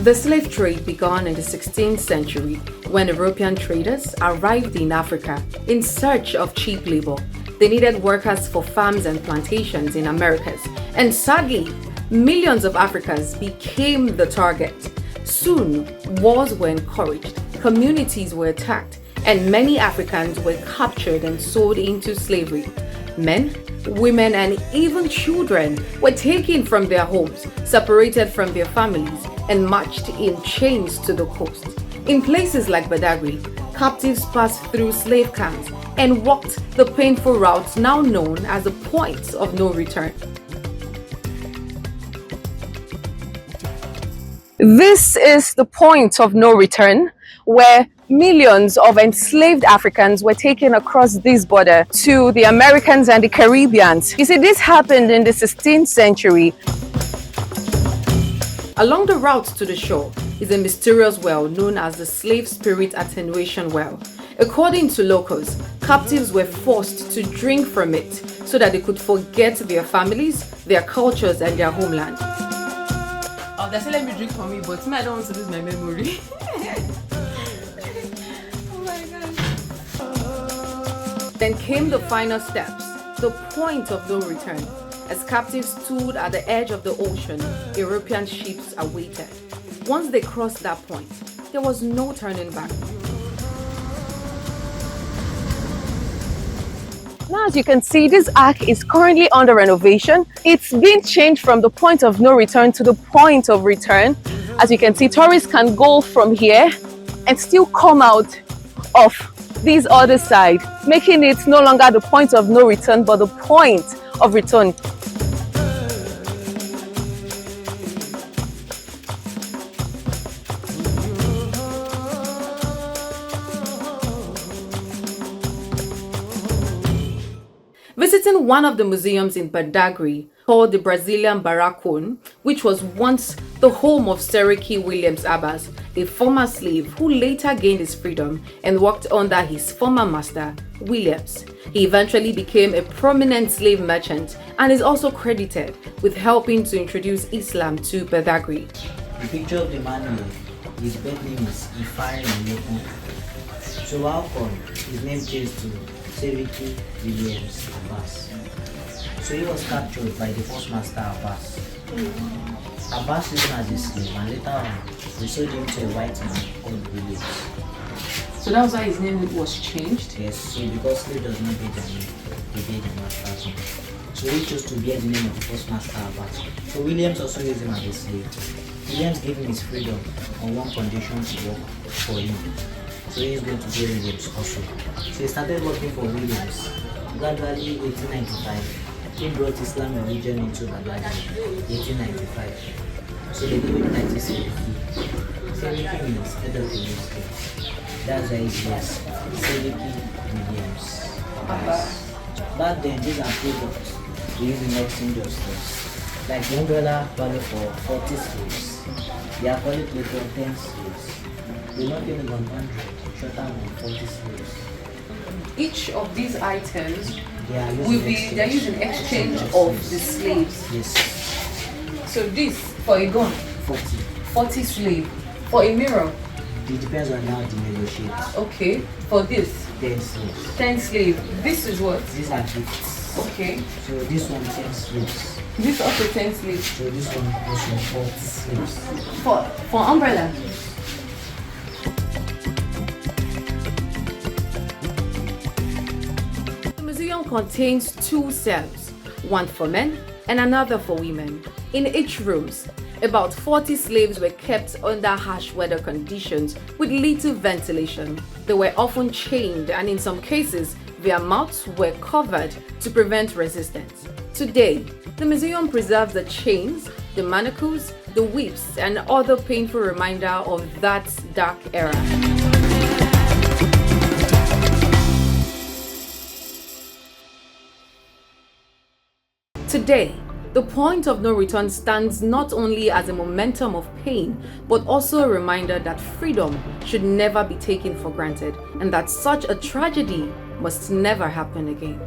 The slave trade began in the 16th century when European traders arrived in Africa in search of cheap labor. They needed workers for farms and plantations in Americas, and sadly, millions of Africans became the target. Soon, wars were encouraged, communities were attacked, and many Africans were captured and sold into slavery. Men, women, and even children were taken from their homes, separated from their families, and marched in chains to the coast. In places like Badagry, captives passed through slave camps and walked the painful route now known as the point of no return. This is the point of no return, where millions of enslaved Africans were taken across this border to the Americans and the Caribbeans. You see, this happened in the 16th century. Along the route to the shore is a mysterious well known as the Slave Spirit Attenuation Well. According to locals, captives were forced to drink from it so that they could forget their families, their cultures, and their homeland. Oh, they say let me drink for me, but I don't want to lose my memory. Oh my gosh. Then came the final steps, the point of no return. As captives stood at the edge of the ocean, European ships awaited. Once they crossed that point, there was no turning back. Now, as you can see, this ark is currently under renovation. It's been changed from the point of no return to the point of return. As you can see, tourists can go from here and still come out of this other side, making it no longer the point of no return, but the point of return. Visiting one of the museums in Badagry called the Brazilian Barracão, which was once the home of Seriki Williams Abbas, a former slave who later gained his freedom and worked under his former master, Williams. He eventually became a prominent slave merchant and is also credited with helping to introduce Islam to Badagry. The picture of the man here, his birth name is Ifeanyi Nnekwu. So how come his name changed to Seriki Williams Abbas? So he was captured by the first master Abbas. Abbas used him as a slave, and later on we sold him to a white man called Williams. So that was why his name was changed? Yes, so because slave does not bear their name, they bear the master's name. So he chose to bear the name of the first master Abbas. So Williams also used him as a slave. Williams gave him his freedom on one condition to work for him. So he is going to be Williams also. So he started working for Williams. Gradually, 1895, he brought Islam religion into Badagry. 1895. So they gave him 1970. Seriki means head of the Muslim. That's why it's yes, Seriki Williams. Back then, these are products we use in medicine justice. Like the umbrella value for 40 slaves. They are calling it 10 slaves. We're not even 100, shorter than 40 slaves. Each of these items They're using exchange of the slaves. Yes. So this for a gun, 40 slave. For a mirror, It depends on how they negotiate. okay. For this, 10 slaves. 10 slave. This is what? These are gifts. Okay. So this one 10 slaves. This also 10 slaves. So this one also 40 slaves. For umbrella. The museum contains two cells, one for men and another for women. In each rooms, about 40 slaves were kept under harsh weather conditions with little ventilation. They were often chained, and in some cases, their mouths were covered to prevent resistance. Today, the museum preserves the chains, the manacles, the whips, and other painful reminder of that dark era. Today, the point of no return stands not only as a momentum of pain, but also a reminder that freedom should never be taken for granted and that such a tragedy must never happen again.